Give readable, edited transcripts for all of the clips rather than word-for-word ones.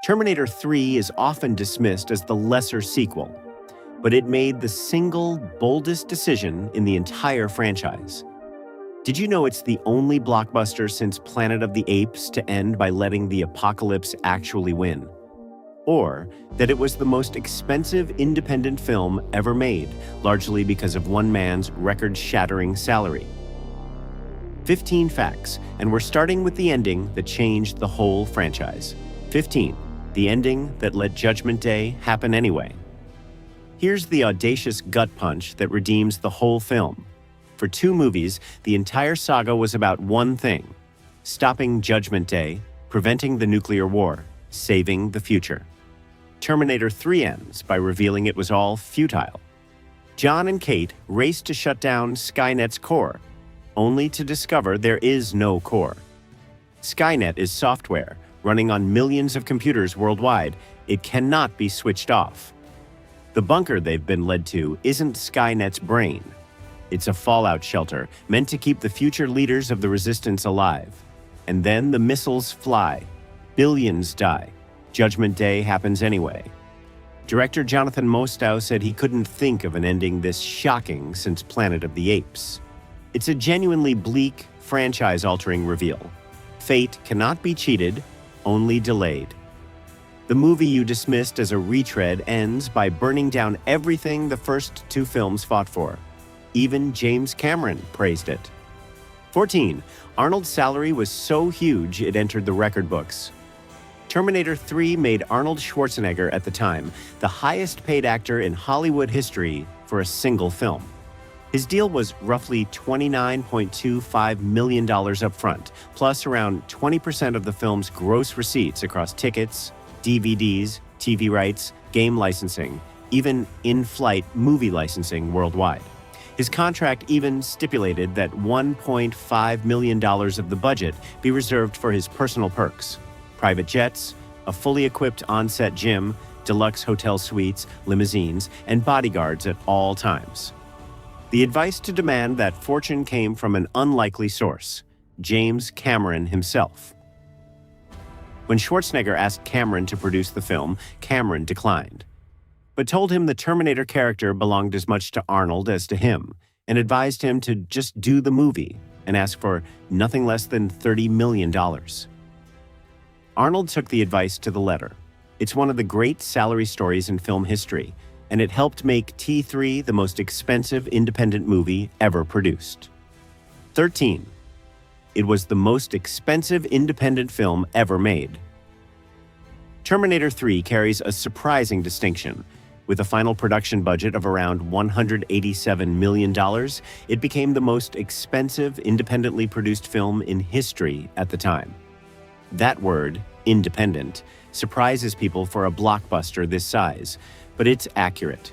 Terminator 3 is often dismissed as the lesser sequel, but it made the single boldest decision in the entire franchise. Did you know it's the only blockbuster since Planet of the Apes to end by letting the apocalypse actually win? Or that it was the most expensive independent film ever made, largely because of one man's record-shattering salary? 15 facts, and we're starting with the ending that changed the whole franchise. 15. The ending that let Judgment Day happen anyway. Here's the audacious gut punch that redeems the whole film. For 2 movies, the entire saga was about one thing: stopping Judgment Day, preventing the nuclear war, saving the future. Terminator 3 ends by revealing it was all futile. John and Kate race to shut down Skynet's core, only to discover there is no core. Skynet is software running on millions of computers worldwide. It cannot be switched off. The bunker they've been led to isn't Skynet's brain. It's a fallout shelter meant to keep the future leaders of the Resistance alive. And then the missiles fly. Billions die. Judgment Day happens anyway. Director Jonathan Mostow said he couldn't think of an ending this shocking since Planet of the Apes. It's a genuinely bleak, franchise-altering reveal. Fate cannot be cheated, only delayed. The movie you dismissed as a retread ends by burning down everything the first 2 films fought for. Even James Cameron praised it. 14. Arnold's salary was so huge it entered the record books. Terminator 3 made Arnold Schwarzenegger at the time the highest-paid actor in Hollywood history for a single film. His deal was roughly $29.25 million up front, plus around 20% of the film's gross receipts across tickets, DVDs, TV rights, game licensing, even in-flight movie licensing worldwide. His contract even stipulated that $1.5 million of the budget be reserved for his personal perks: private jets, a fully equipped on-set gym, deluxe hotel suites, limousines, and bodyguards at all times. The advice to demand that fortune came from an unlikely source: James Cameron himself. When Schwarzenegger asked Cameron to produce the film, Cameron declined, but told him the Terminator character belonged as much to Arnold as to him, and advised him to just do the movie and ask for nothing less than $30 million. Arnold took the advice to the letter. It's one of the great salary stories in film history, and it helped make T3 the most expensive independent movie ever produced. 13. It was the most expensive independent film ever made. Terminator 3 carries a surprising distinction. With a final production budget of around $187 million, it became the most expensive independently produced film in history at the time. That word, independent, surprises people for a blockbuster this size, but it's accurate.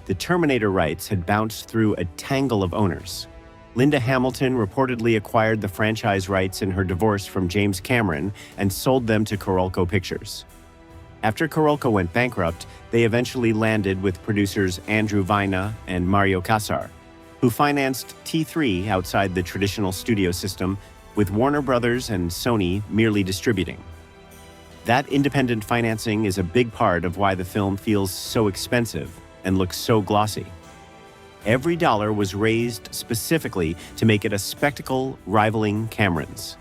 The Terminator rights had bounced through a tangle of owners. Linda Hamilton reportedly acquired the franchise rights in her divorce from James Cameron and sold them to Carolco Pictures. After Carolco went bankrupt, they eventually landed with producers Andrew Vina and Mario Casar, who financed T3 outside the traditional studio system, with Warner Brothers and Sony merely distributing. That independent financing is a big part of why the film feels so expensive and looks so glossy. Every dollar was raised specifically to make it a spectacle rivaling Cameron's.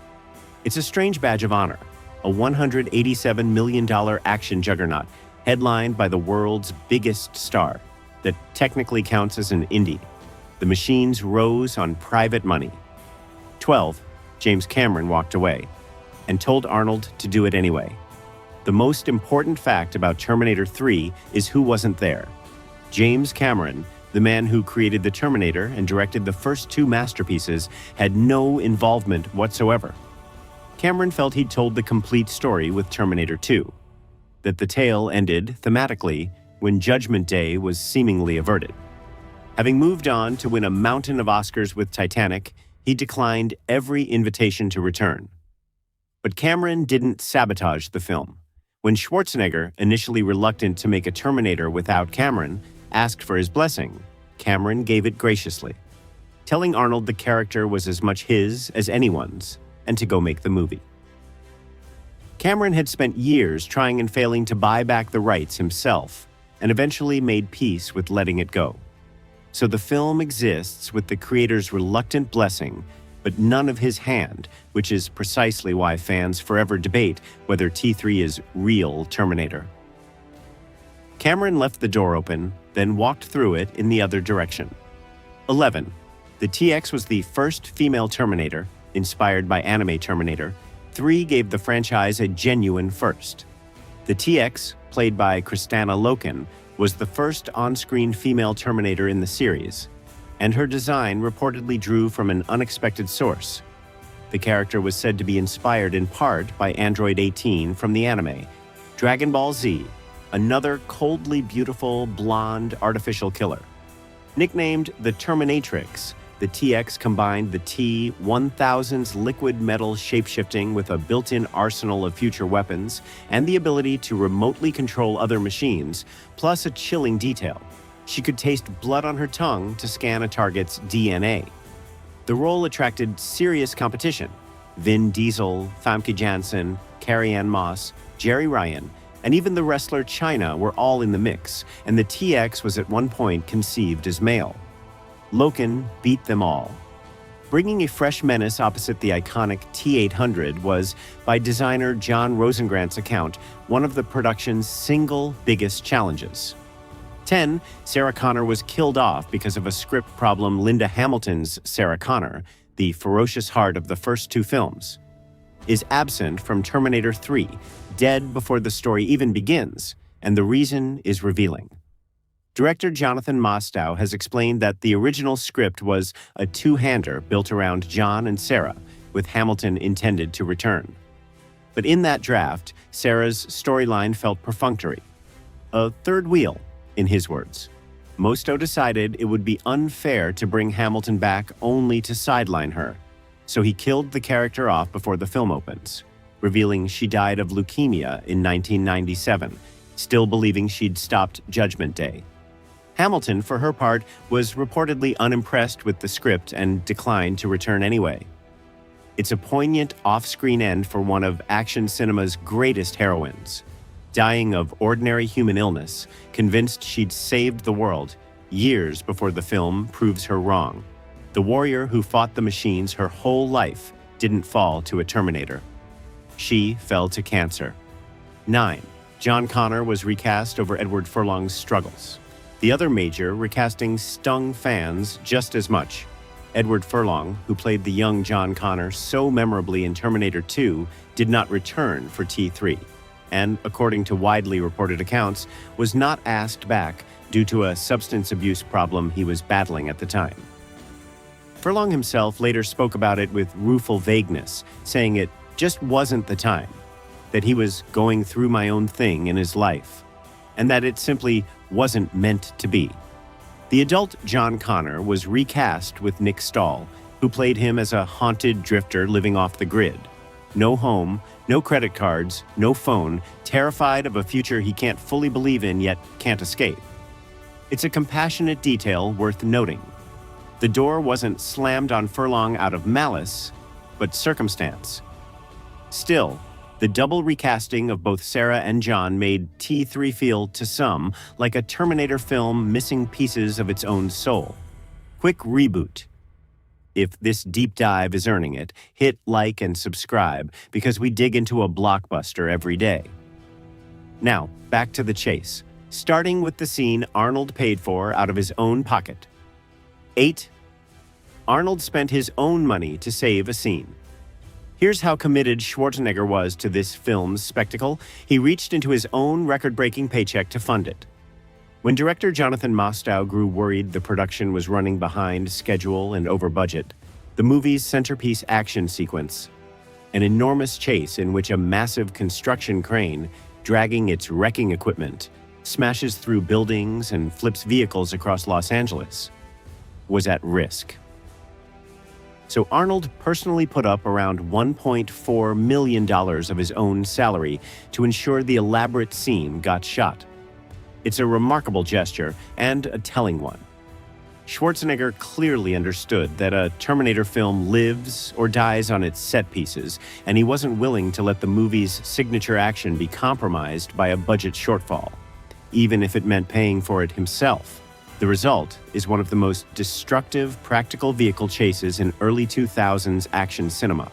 It's a strange badge of honor, a $187 million action juggernaut headlined by the world's biggest star that technically counts as an indie. The machines rose on private money. 12. James Cameron walked away and told Arnold to do it anyway. The most important fact about Terminator 3 is who wasn't there. James Cameron, the man who created the Terminator and directed the first 2 masterpieces, had no involvement whatsoever. Cameron felt he'd told the complete story with Terminator 2, that the tale ended, thematically, when Judgment Day was seemingly averted. Having moved on to win a mountain of Oscars with Titanic, he declined every invitation to return. But Cameron didn't sabotage the film. When Schwarzenegger, initially reluctant to make a Terminator without Cameron, asked for his blessing, Cameron gave it graciously, telling Arnold the character was as much his as anyone's, and to go make the movie. Cameron had spent years trying and failing to buy back the rights himself, and eventually made peace with letting it go. So the film exists with the creator's reluctant blessing, but none of his hand, which is precisely why fans forever debate whether T3 is real Terminator. Cameron left the door open, then walked through it in the other direction. 11. The TX was the first female Terminator, inspired by anime Terminator. 3 gave the franchise a genuine first. The TX, played by Kristanna Loken, was the first on-screen female Terminator in the series, and her design reportedly drew from an unexpected source. The character was said to be inspired in part by Android 18 from the anime Dragon Ball Z, another coldly beautiful, blonde, artificial killer. Nicknamed the Terminatrix, the TX combined the T-1000's liquid metal shapeshifting with a built-in arsenal of future weapons and the ability to remotely control other machines, plus a chilling detail. She could taste blood on her tongue to scan a target's DNA. The role attracted serious competition. Vin Diesel, Famke Janssen, Carrie-Anne Moss, Jerry Ryan, and even the wrestler Chyna were all in the mix, and the TX was at one point conceived as male. Loken beat them all. Bringing a fresh menace opposite the iconic T-800 was, by designer John Rosengrant's account, one of the production's single biggest challenges. 10. Sarah Connor was killed off because of a script problem. Linda Hamilton's Sarah Connor, the ferocious heart of the first 2 films, is absent from Terminator 3, dead before the story even begins, and the reason is revealing. Director Jonathan Mostow has explained that the original script was a two-hander built around John and Sarah, with Hamilton intended to return. But in that draft, Sarah's storyline felt perfunctory. A third wheel, in his words. Mostow decided it would be unfair to bring Hamilton back only to sideline her, so he killed the character off before the film opens, revealing she died of leukemia in 1997, still believing she'd stopped Judgment Day. Hamilton, for her part, was reportedly unimpressed with the script and declined to return anyway. It's a poignant off-screen end for one of action cinema's greatest heroines. Dying of ordinary human illness, convinced she'd saved the world, years before the film proves her wrong. The warrior who fought the machines her whole life didn't fall to a Terminator. She fell to cancer. 9. John Connor was recast over Edward Furlong's struggles. The other major recasting stung fans just as much. Edward Furlong, who played the young John Connor so memorably in Terminator 2, did not return for T3, and, according to widely reported accounts, was not asked back due to a substance abuse problem he was battling at the time. Furlong himself later spoke about it with rueful vagueness, saying it just wasn't the time, that he was going through my own thing in his life, and that it simply wasn't meant to be. The adult John Connor was recast with Nick Stahl, who played him as a haunted drifter living off the grid. No home, no credit cards, no phone, terrified of a future he can't fully believe in yet can't escape. It's a compassionate detail worth noting. The door wasn't slammed on Furlong out of malice, but circumstance. Still, the double recasting of both Sarah and John made T3 feel, to some, like a Terminator film missing pieces of its own soul. Quick reboot. If this deep dive is earning it, hit like and subscribe, because we dig into a blockbuster every day. Now, back to the chase, starting with the scene Arnold paid for out of his own pocket. 8. Arnold spent his own money to save a scene. Here's how committed Schwarzenegger was to this film's spectacle. He reached into his own record-breaking paycheck to fund it. When director Jonathan Mostow grew worried the production was running behind schedule and over budget, the movie's centerpiece action sequence, an enormous chase in which a massive construction crane, dragging its wrecking equipment, smashes through buildings and flips vehicles across Los Angeles, was at risk. So Arnold personally put up around $1.4 million of his own salary to ensure the elaborate scene got shot. It's a remarkable gesture and a telling one. Schwarzenegger clearly understood that a Terminator film lives or dies on its set pieces, and he wasn't willing to let the movie's signature action be compromised by a budget shortfall, even if it meant paying for it himself. The result is one of the most destructive practical vehicle chases in early 2000s action cinema.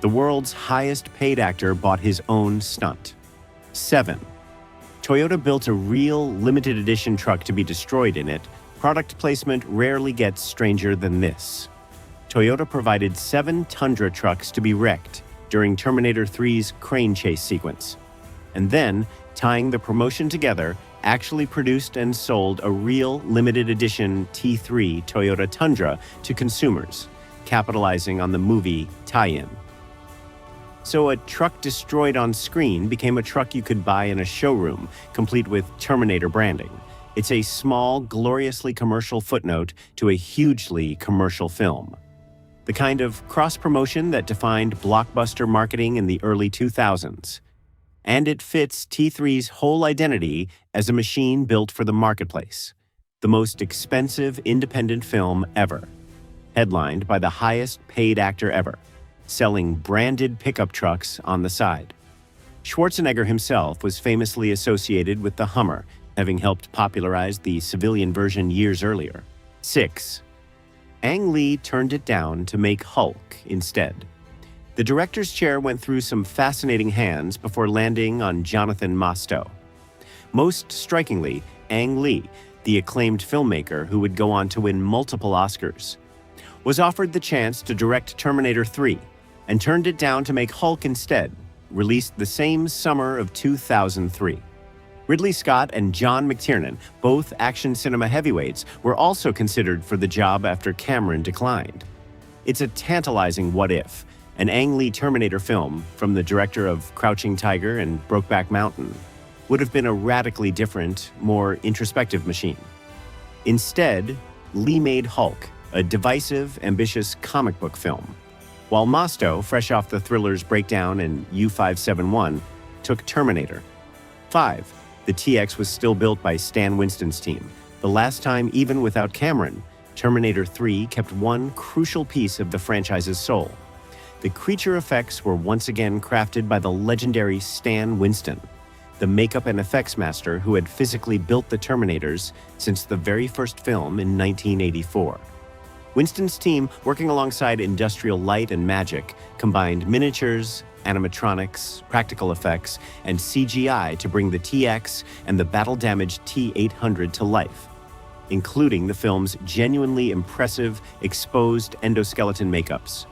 The world's highest paid actor bought his own stunt. 7. Toyota built a real limited edition truck to be destroyed in it. Product placement rarely gets stranger than this. Toyota provided 7 Tundra trucks to be wrecked during Terminator 3's crane chase sequence. And then, tying the promotion together, actually produced and sold a real limited edition T3 Toyota Tundra to consumers, capitalizing on the movie tie-in. So a truck destroyed on screen became a truck you could buy in a showroom, complete with Terminator branding. It's a small, gloriously commercial footnote to a hugely commercial film. The kind of cross-promotion that defined blockbuster marketing in the early 2000s. And it fits T3's whole identity as a machine built for the marketplace. The most expensive independent film ever. Headlined by the highest paid actor ever, selling branded pickup trucks on the side. Schwarzenegger himself was famously associated with the Hummer, having helped popularize the civilian version years earlier. 6. Ang Lee turned it down to make Hulk instead. The director's chair went through some fascinating hands before landing on Jonathan Mostow. Most strikingly, Ang Lee, the acclaimed filmmaker who would go on to win multiple Oscars, was offered the chance to direct Terminator 3 and turned it down to make Hulk instead, released the same summer of 2003. Ridley Scott and John McTiernan, both action cinema heavyweights, were also considered for the job after Cameron declined. It's a tantalizing what-if, an Ang Lee Terminator film from the director of Crouching Tiger and Brokeback Mountain would have been a radically different, more introspective machine. Instead, Lee made Hulk, a divisive, ambitious comic book film, while Mostow, fresh off the thriller's breakdown in U-571, took Terminator. 5. The TX was still built by Stan Winston's team. The last time, even without Cameron, Terminator 3 kept one crucial piece of the franchise's soul. The creature effects were once again crafted by the legendary Stan Winston, the makeup and effects master who had physically built the Terminators since the very first film in 1984. Winston's team, working alongside Industrial Light and Magic, combined miniatures, animatronics, practical effects, and CGI to bring the TX and the battle-damaged T-800 to life, including the film's genuinely impressive exposed endoskeleton makeups.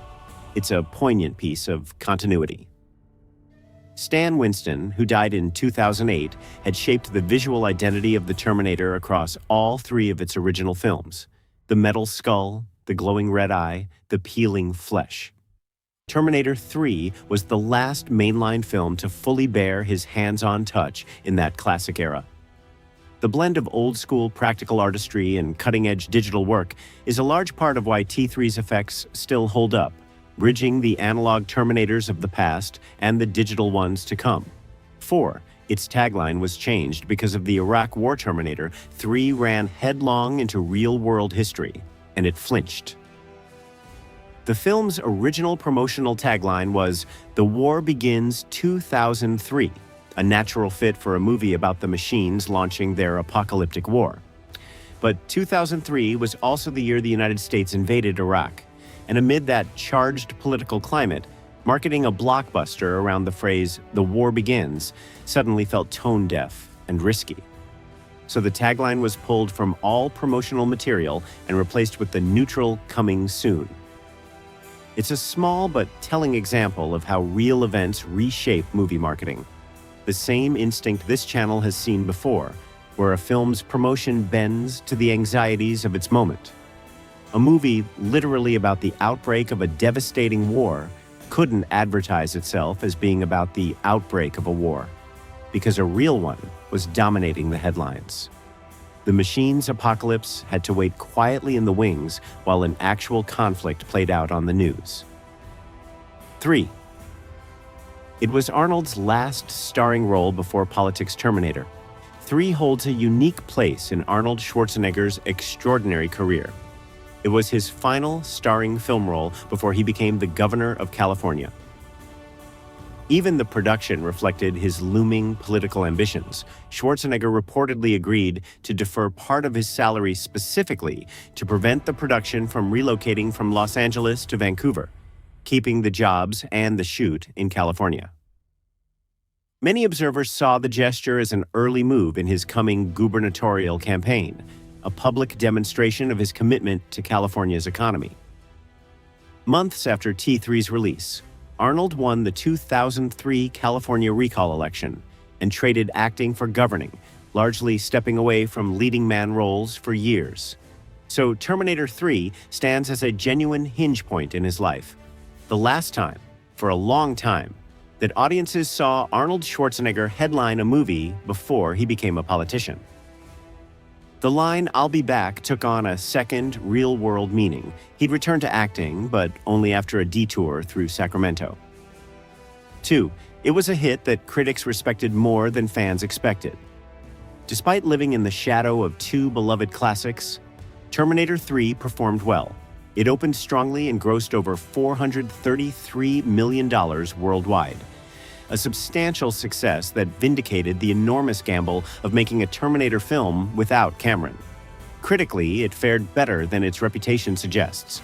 It's a poignant piece of continuity. Stan Winston, who died in 2008, had shaped the visual identity of the Terminator across all 3 of its original films: the metal skull, the glowing red eye, the peeling flesh. Terminator 3 was the last mainline film to fully bear his hands-on touch in that classic era. The blend of old-school practical artistry and cutting-edge digital work is a large part of why T3's effects still hold up, bridging the analog Terminators of the past and the digital ones to come. 4. Its tagline was changed because of the Iraq War Terminator. 3 ran headlong into real-world history, and it flinched. The film's original promotional tagline was, "The War Begins 2003, a natural fit for a movie about the machines launching their apocalyptic war. But 2003 was also the year the United States invaded Iraq, and amid that charged political climate, marketing a blockbuster around the phrase, "The War Begins," suddenly felt tone-deaf and risky. So the tagline was pulled from all promotional material and replaced with the neutral "Coming Soon." It's a small but telling example of how real events reshape movie marketing. The same instinct this channel has seen before, where a film's promotion bends to the anxieties of its moment. A movie literally about the outbreak of a devastating war couldn't advertise itself as being about the outbreak of a war, because a real one was dominating the headlines. The machine's apocalypse had to wait quietly in the wings while an actual conflict played out on the news. 3. It was Arnold's last starring role before Politics Terminator. 3 holds a unique place in Arnold Schwarzenegger's extraordinary career. It was his final starring film role before he became the governor of California. Even the production reflected his looming political ambitions. Schwarzenegger reportedly agreed to defer part of his salary specifically to prevent the production from relocating from Los Angeles to Vancouver, keeping the jobs and the shoot in California. Many observers saw the gesture as an early move in his coming gubernatorial campaign, a public demonstration of his commitment to California's economy. Months after T3's release, Arnold won the 2003 California recall election and traded acting for governing, largely stepping away from leading man roles for years. So Terminator 3 stands as a genuine hinge point in his life. The last time, for a long time, that audiences saw Arnold Schwarzenegger headline a movie before he became a politician. The line, "I'll be back," took on a second, real-world meaning. He'd returned to acting, but only after a detour through Sacramento. 2. It was a hit that critics respected more than fans expected. Despite living in the shadow of 2 beloved classics, Terminator 3 performed well. It opened strongly and grossed over $433 million worldwide, a substantial success that vindicated the enormous gamble of making a Terminator film without Cameron. Critically, it fared better than its reputation suggests.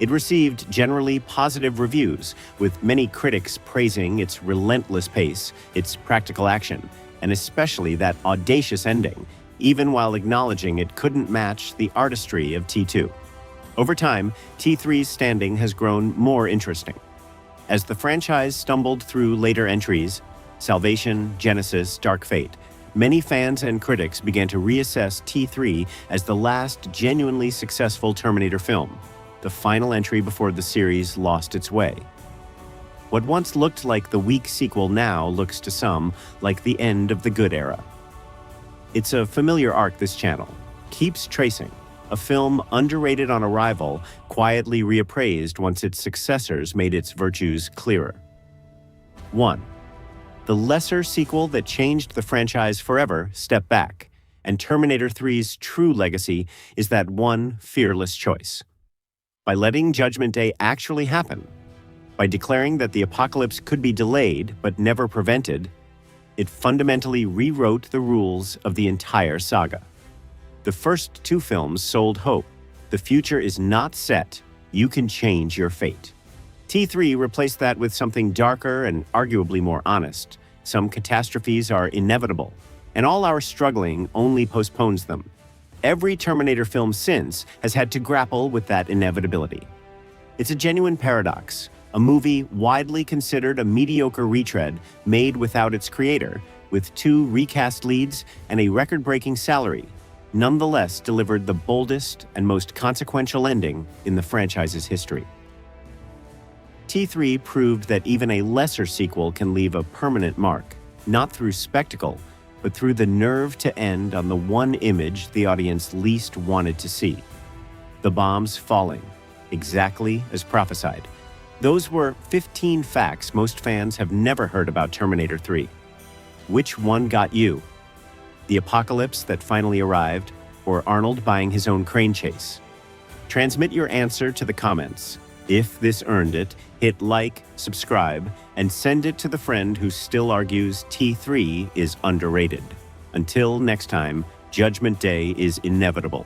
It received generally positive reviews, with many critics praising its relentless pace, its practical action, and especially that audacious ending, even while acknowledging it couldn't match the artistry of T2. Over time, T3's standing has grown more interesting. As the franchise stumbled through later entries, Salvation, Genesis, Dark Fate, many fans and critics began to reassess T3 as the last genuinely successful Terminator film, the final entry before the series lost its way. What once looked like the weak sequel now looks to some like the end of the good era. It's a familiar arc this channel keeps tracing. A film underrated on arrival, quietly reappraised once its successors made its virtues clearer. 1. The lesser sequel that changed the franchise forever stepped back, and Terminator 3's true legacy is that one fearless choice. By letting Judgment Day actually happen, by declaring that the apocalypse could be delayed but never prevented, it fundamentally rewrote the rules of the entire saga. The first 2 films sold hope. The future is not set. You can change your fate. T3 replaced that with something darker and arguably more honest. Some catastrophes are inevitable, and all our struggling only postpones them. Every Terminator film since has had to grapple with that inevitability. It's a genuine paradox, a movie widely considered a mediocre retread made without its creator, with 2 recast leads and a record-breaking salary, nonetheless delivered the boldest and most consequential ending in the franchise's history. T3 proved that even a lesser sequel can leave a permanent mark, not through spectacle, but through the nerve to end on the one image the audience least wanted to see: the bombs falling, exactly as prophesied. Those were 15 facts most fans have never heard about Terminator 3. Which one got you? The apocalypse that finally arrived, or Arnold buying his own crane chase? Transmit your answer to the comments. If this earned it, hit like, subscribe, and send it to the friend who still argues T3 is underrated. Until next time, Judgment Day is inevitable.